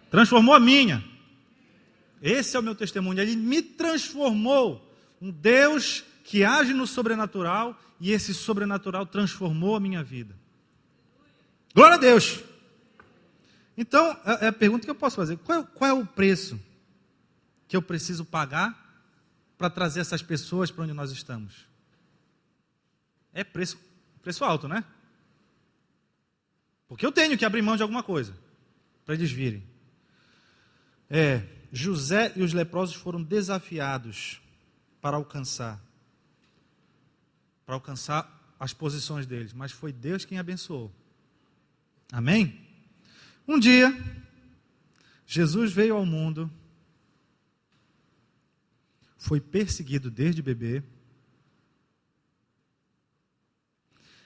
Transformou a minha. Esse é o meu testemunho. Ele me transformou. Um Deus que age no sobrenatural e esse sobrenatural transformou a minha vida. Glória a Deus. Então, é a pergunta que eu posso fazer. Qual é o preço que eu preciso pagar para trazer essas pessoas para onde nós estamos? É preço alto, né? Porque eu tenho que abrir mão de alguma coisa para eles virem. José e os leprosos foram desafiados para alcançar as posições deles, mas foi Deus quem abençoou. Amém? Um dia, Jesus veio ao mundo, foi perseguido desde bebê,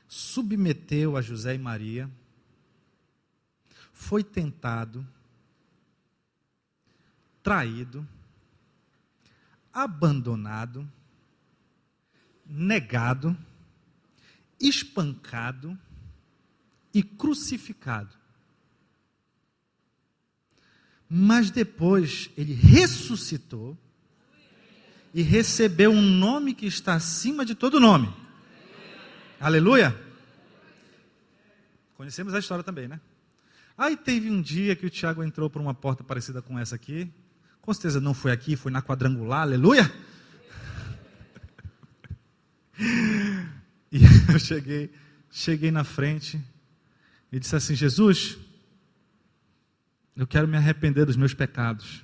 submeteu a José e Maria, foi tentado, traído, abandonado, negado, espancado e crucificado. Mas depois ele ressuscitou e recebeu um nome que está acima de todo nome. Aleluia? Conhecemos a história também, né? Aí teve um dia que o Tiago entrou por uma porta parecida com essa aqui. Com certeza não foi aqui, foi na quadrangular, aleluia? E eu cheguei na frente e disse assim, Jesus, eu quero me arrepender dos meus pecados.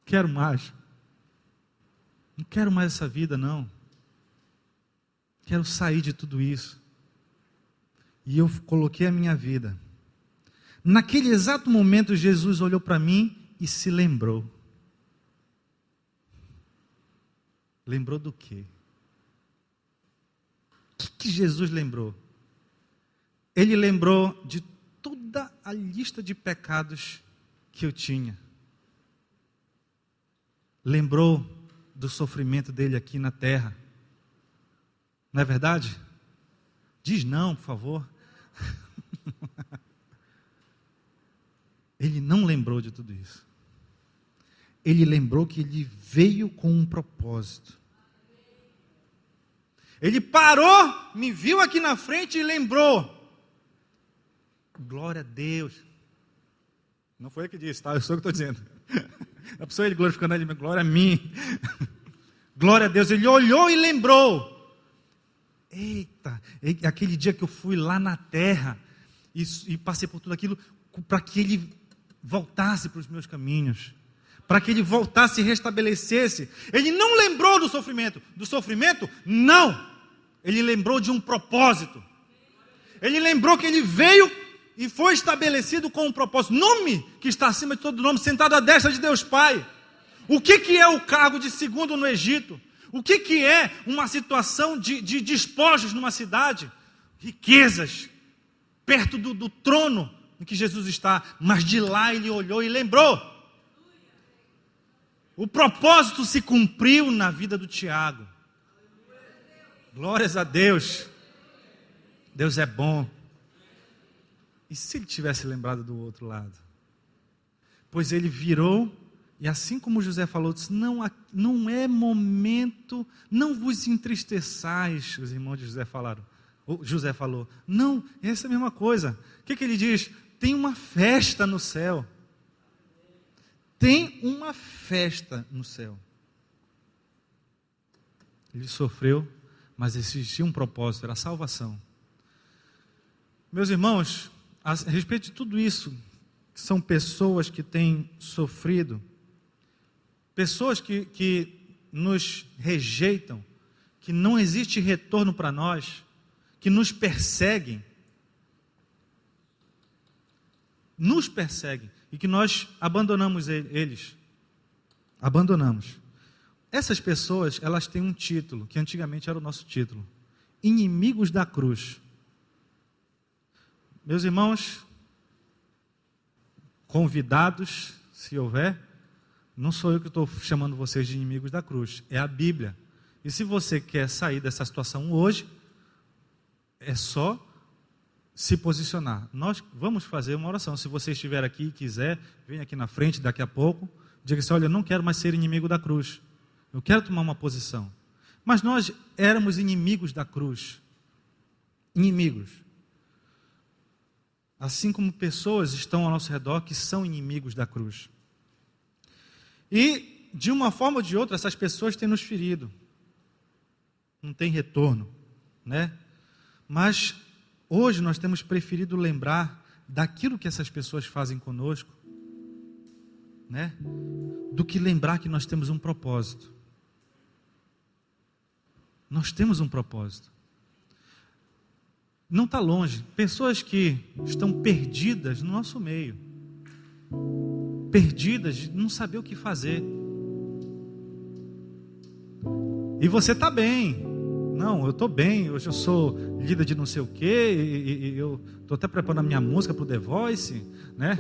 Quero mais. Não quero mais essa vida, não. Quero sair de tudo isso. E eu coloquei a minha vida. Naquele exato momento, Jesus olhou para mim e se lembrou. Lembrou do quê? O que Jesus lembrou? Ele lembrou de toda a lista de pecados que eu tinha. Lembrou do sofrimento dele aqui na terra. Não é verdade? Diz não, por favor. Ele não lembrou de tudo isso. Ele lembrou que ele veio com um propósito. Ele parou, me viu aqui na frente e lembrou. Glória a Deus. Não foi ele que disse, tá? Eu sou o que estou dizendo. A pessoa ele glorificando ele, glória a mim. Glória a Deus. Ele olhou e lembrou. Eita, aquele dia que eu fui lá na terra e passei por tudo aquilo, para que ele voltasse para os meus caminhos, para que ele voltasse e restabelecesse. Ele não lembrou do sofrimento. Do sofrimento? Não. Ele lembrou de um propósito. Ele lembrou que ele veio e foi estabelecido com um propósito. Nome que está acima de todo nome, sentado à destra de Deus Pai. O que é o cargo de segundo no Egito? O que é uma situação de despojos numa cidade? Riquezas, perto do trono em que Jesus está. Mas de lá ele olhou e lembrou. O propósito se cumpriu na vida do Tiago. Glórias a Deus. Deus é bom. E se ele tivesse lembrado do outro lado? Pois ele virou, e assim como José falou, disse, não é momento, não vos entristeçais, os irmãos de José falaram. José falou, não, essa é a mesma coisa. O que ele diz? Tem uma festa no céu. Tem uma festa no céu. Ele sofreu, mas existia um propósito, era a salvação. Meus irmãos, a respeito de tudo isso, são pessoas que têm sofrido, pessoas que nos rejeitam, que não existe retorno para nós, que nos perseguem e que nós abandonamos eles. Abandonamos. Essas pessoas, elas têm um título, que antigamente era o nosso título: inimigos da cruz. Meus irmãos, convidados, se houver, não sou eu que estou chamando vocês de inimigos da cruz, é a Bíblia. E se você quer sair dessa situação hoje, é só se posicionar. Nós vamos fazer uma oração. Se você estiver aqui e quiser, venha aqui na frente daqui a pouco, diga assim, olha, eu não quero mais ser inimigo da cruz, eu quero tomar uma posição. Mas nós éramos inimigos da cruz. Inimigos. Assim como pessoas estão ao nosso redor que são inimigos da cruz. E, de uma forma ou de outra, essas pessoas têm nos ferido. Não tem retorno, né? Mas, hoje, nós temos preferido lembrar daquilo que essas pessoas fazem conosco, né? Do que lembrar que nós temos um propósito. Nós temos um propósito. Não está longe. Pessoas que estão perdidas no nosso meio. Perdidas de não saber o que fazer. E você está bem. Não, eu estou bem. Hoje eu sou líder de não sei o quê. E eu estou até preparando a minha música para o The Voice, né?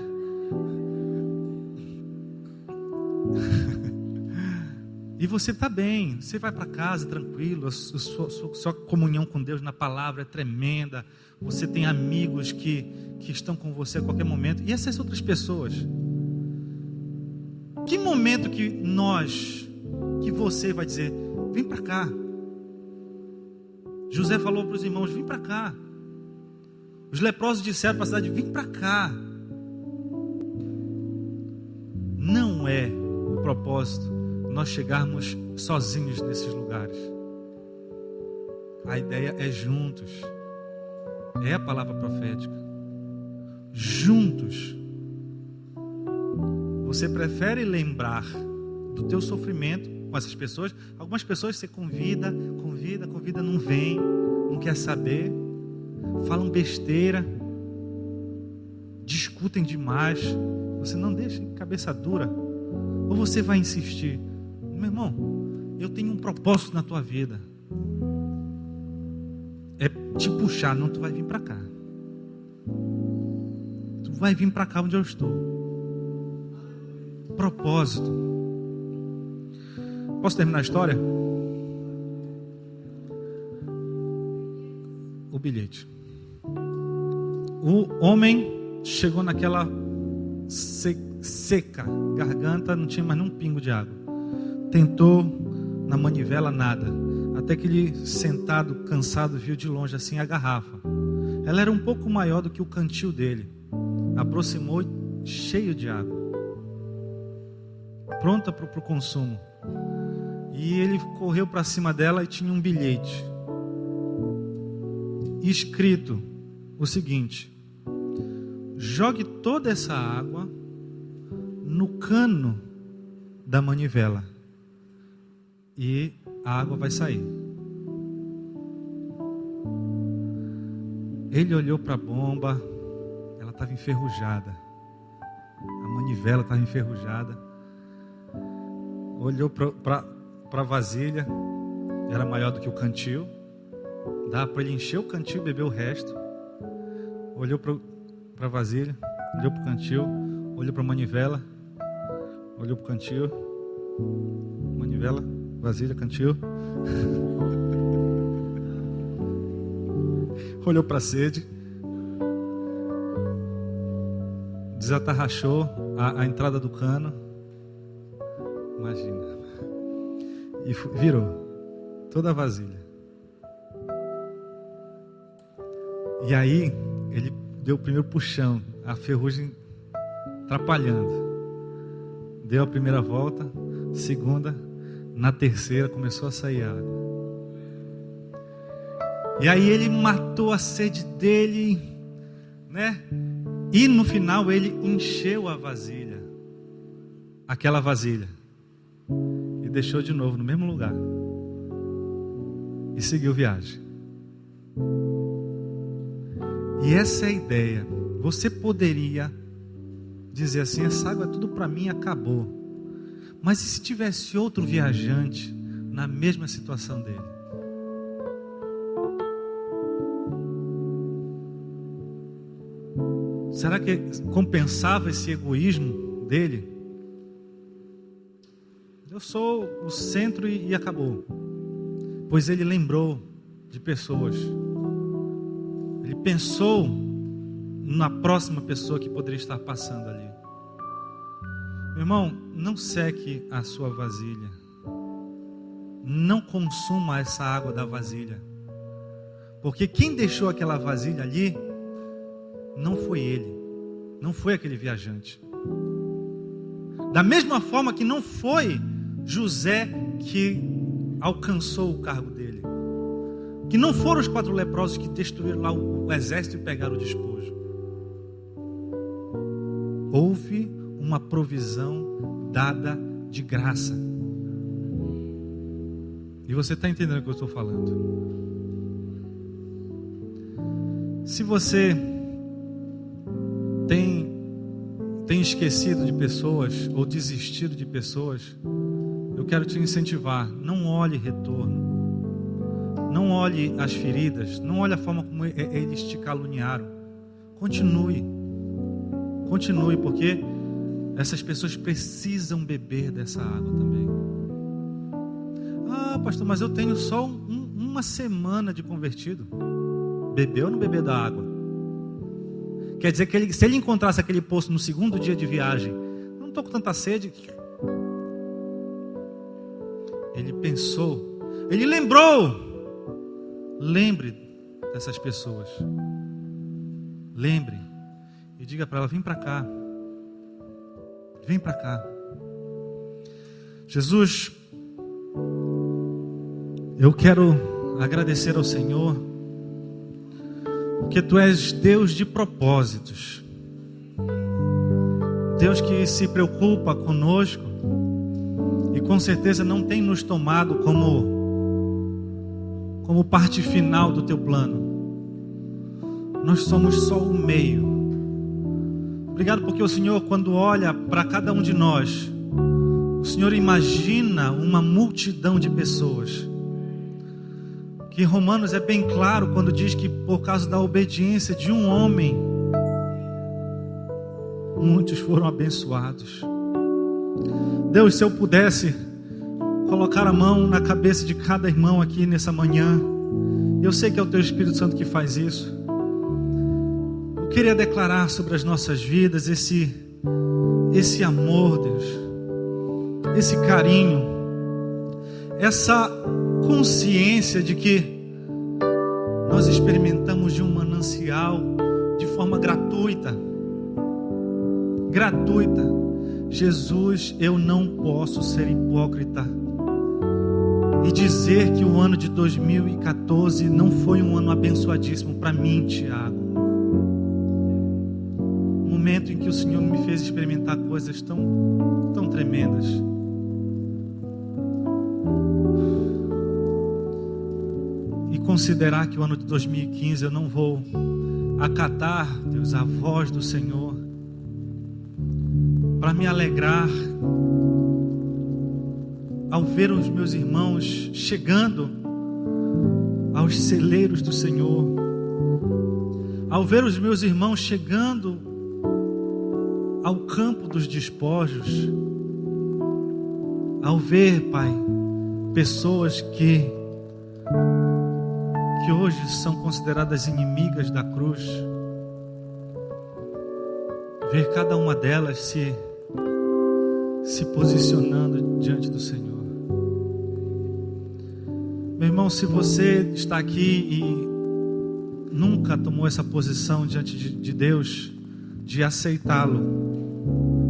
E você está bem, você vai para casa tranquilo, a sua comunhão com Deus na palavra é tremenda, você tem amigos que estão com você a qualquer momento, e essas outras pessoas, que momento que você vai dizer, vem para cá? José falou para os irmãos, vem para cá. Os leprosos disseram para a cidade, vem para cá. Não é o propósito nós chegarmos sozinhos nesses lugares. A ideia é juntos. É a palavra profética. Juntos. Você prefere lembrar do teu sofrimento com essas pessoas? Algumas pessoas você convida, não vem, não quer saber, falam besteira, discutem demais. Você não deixa cabeça dura. Ou você vai insistir? Meu irmão, eu tenho um propósito na tua vida. É te puxar, não, tu vai vir para cá. Tu vai vir para cá onde eu estou. Propósito. Posso terminar a história? O bilhete. O homem chegou naquela seca, garganta, não tinha mais nem um pingo de água. Tentou na manivela, nada. Até que ele, sentado, cansado, viu de longe assim a garrafa. Ela era um pouco maior do que o cantil dele. Aproximou, cheio de água, pronta para o consumo. E ele correu para cima dela e tinha um bilhete escrito o seguinte: jogue toda essa água no cano da manivela e a água vai sair. Ele olhou para a bomba, ela estava enferrujada. A manivela estava enferrujada. Olhou para a vasilha, era maior do que o cantil. Dava para ele encher o cantil e beber o resto. Olhou para a vasilha, olhou para o cantil, olhou para a manivela, olhou para o cantil, manivela, vasilha, cantil. Olhou para a sede, desatarrachou a entrada do cano, imagina, e virou toda a vasilha. E aí ele deu o primeiro puxão, a ferrugem atrapalhando. Deu a primeira volta, segunda, na terceira começou a sair água. E aí ele matou a sede dele, né? E no final ele encheu a vasilha, aquela vasilha, e deixou de novo no mesmo lugar. E seguiu viagem. E essa é a ideia. Você poderia dizer assim: essa água é tudo para mim, acabou. Mas e se tivesse outro viajante na mesma situação dele? Será que compensava esse egoísmo dele? Eu sou o centro e acabou. Pois ele lembrou de pessoas. Ele pensou na próxima pessoa que poderia estar passando ali. Meu irmão, não seque a sua vasilha. Não consuma essa água da vasilha. Porque quem deixou aquela vasilha ali não foi ele, não foi aquele viajante. Da mesma forma que não foi José que alcançou o cargo dele, que não foram os 4 leprosos que destruíram lá o exército e pegaram o despojo. Houve uma provisão dada de graça. E você está entendendo o que eu estou falando? Se você tem esquecido de pessoas ou desistido de pessoas, eu quero te incentivar. Não olhe retorno, não olhe as feridas, não olhe a forma como eles te caluniaram. Continue, porque essas pessoas precisam beber dessa água também. Ah, pastor, mas eu tenho só uma semana de convertido. Bebeu ou não bebeu da água? Quer dizer que se ele encontrasse aquele poço no segundo dia de viagem, não estou com tanta sede. Ele pensou, ele lembrou. Lembre dessas pessoas. Lembre e diga para ela: vem para cá. Vem para cá. Jesus, eu quero agradecer ao Senhor, porque Tu és Deus de propósitos, Deus que se preocupa conosco e com certeza não tem nos tomado como parte final do Teu plano. Nós somos só o meio. Obrigado porque o Senhor, quando olha para cada um de nós, o Senhor imagina uma multidão de pessoas. Que Romanos é bem claro quando diz que por causa da obediência de um homem, muitos foram abençoados. Deus, se eu pudesse colocar a mão na cabeça de cada irmão aqui nessa manhã, eu sei que é o Teu Espírito Santo que faz isso. Eu queria declarar sobre as nossas vidas esse amor, Deus, esse carinho, essa consciência de que nós experimentamos de um manancial de forma gratuita. Jesus, eu não posso ser hipócrita e dizer que o ano de 2014 não foi um ano abençoadíssimo para mim, Tiago. Um momento em que o Senhor me fez experimentar coisas tão tremendas. E considerar que o ano de 2015 eu não vou acatar, Deus, a voz do Senhor, para me alegrar ao ver os meus irmãos chegando aos celeiros do Senhor, ao ver os meus irmãos chegando ao campo dos despojos, ao ver, Pai, pessoas que hoje são consideradas inimigas da cruz, ver cada uma delas se posicionando diante do Senhor. Meu irmão, se você está aqui e nunca tomou essa posição diante de Deus, de aceitá-lo,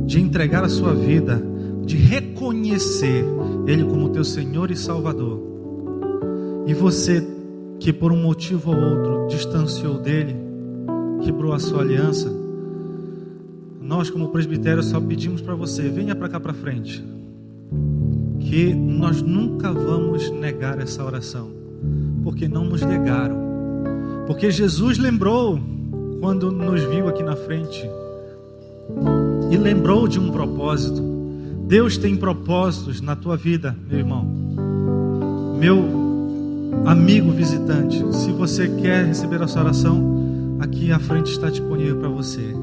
de entregar a sua vida, de reconhecer Ele como teu Senhor e Salvador, e você que por um motivo ou outro distanciou dele, quebrou a sua aliança, nós como presbitério só pedimos para você, venha para cá para frente, que nós nunca vamos negar essa oração, porque não nos negaram, porque Jesus lembrou quando nos viu aqui na frente e lembrou de um propósito. Deus tem propósitos na tua vida, meu irmão, meu amigo visitante. Se você quer receber essa oração, aqui à frente está disponível para você,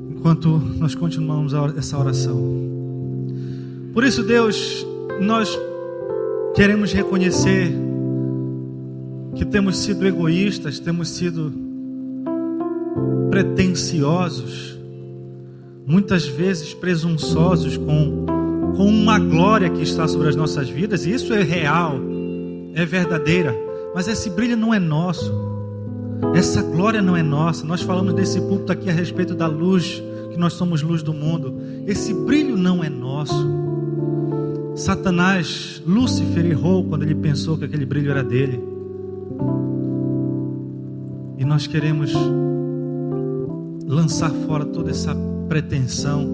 enquanto nós continuamos essa oração. Por isso, Deus, nós queremos reconhecer que temos sido egoístas, temos sido pretensiosos, muitas vezes presunçosos com uma glória que está sobre as nossas vidas, e isso é real, é verdadeira, mas esse brilho não é nosso, essa glória não é nossa. Nós falamos desse púlpito aqui a respeito da luz, que nós somos luz do mundo. Esse brilho não é nosso. Satanás, Lúcifer, errou quando ele pensou que aquele brilho era dele, e nós queremos lançar fora toda essa pretensão,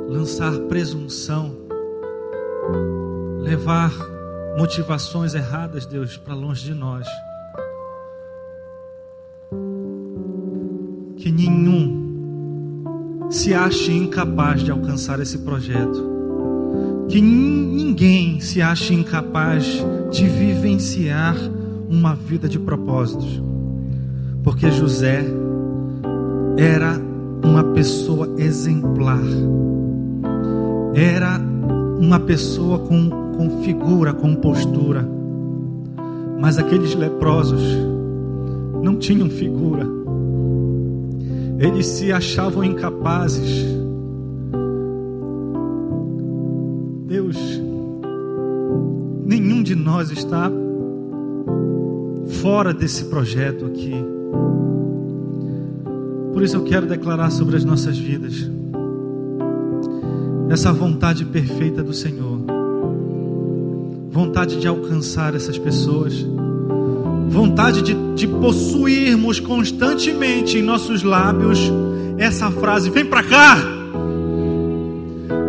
lançar presunção, levar motivações erradas, Deus, para longe de nós. Que nenhum se ache incapaz de alcançar esse projeto, que ninguém se ache incapaz de vivenciar uma vida de propósitos, porque José era uma pessoa exemplar, era uma pessoa com figura, com postura, mas aqueles leprosos não tinham figura, eles se achavam incapazes. Deus, nenhum de nós está fora desse projeto aqui. Por isso eu quero declarar sobre as nossas vidas essa vontade perfeita do Senhor, vontade de alcançar essas pessoas, vontade de possuirmos constantemente em nossos lábios essa frase: vem para cá,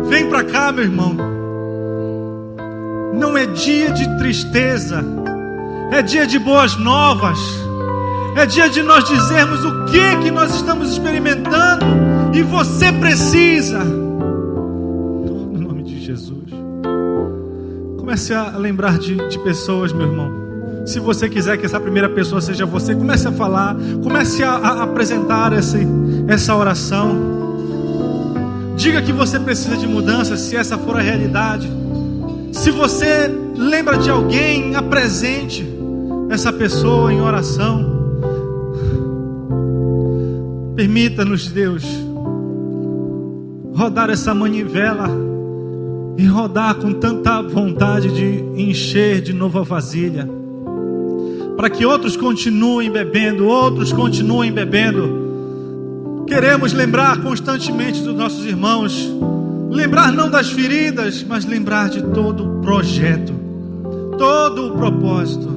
vem para cá, meu irmão. Não é dia de tristeza, é dia de boas novas, é dia de nós dizermos o que nós estamos experimentando e você precisa. No nome de Jesus, comece a lembrar de pessoas, meu irmão. Se você quiser que essa primeira pessoa seja você, comece a falar, comece a apresentar essa oração. Diga que você precisa de mudança, se essa for a realidade. Se você lembra de alguém, apresente essa pessoa em oração. Permita-nos, Deus, rodar essa manivela e rodar com tanta vontade de encher de novo a vasilha, para que outros continuem bebendo, outros continuem bebendo. Queremos lembrar constantemente dos nossos irmãos, lembrar não das feridas, mas lembrar de todo o projeto, todo o propósito.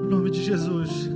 Em nome de Jesus.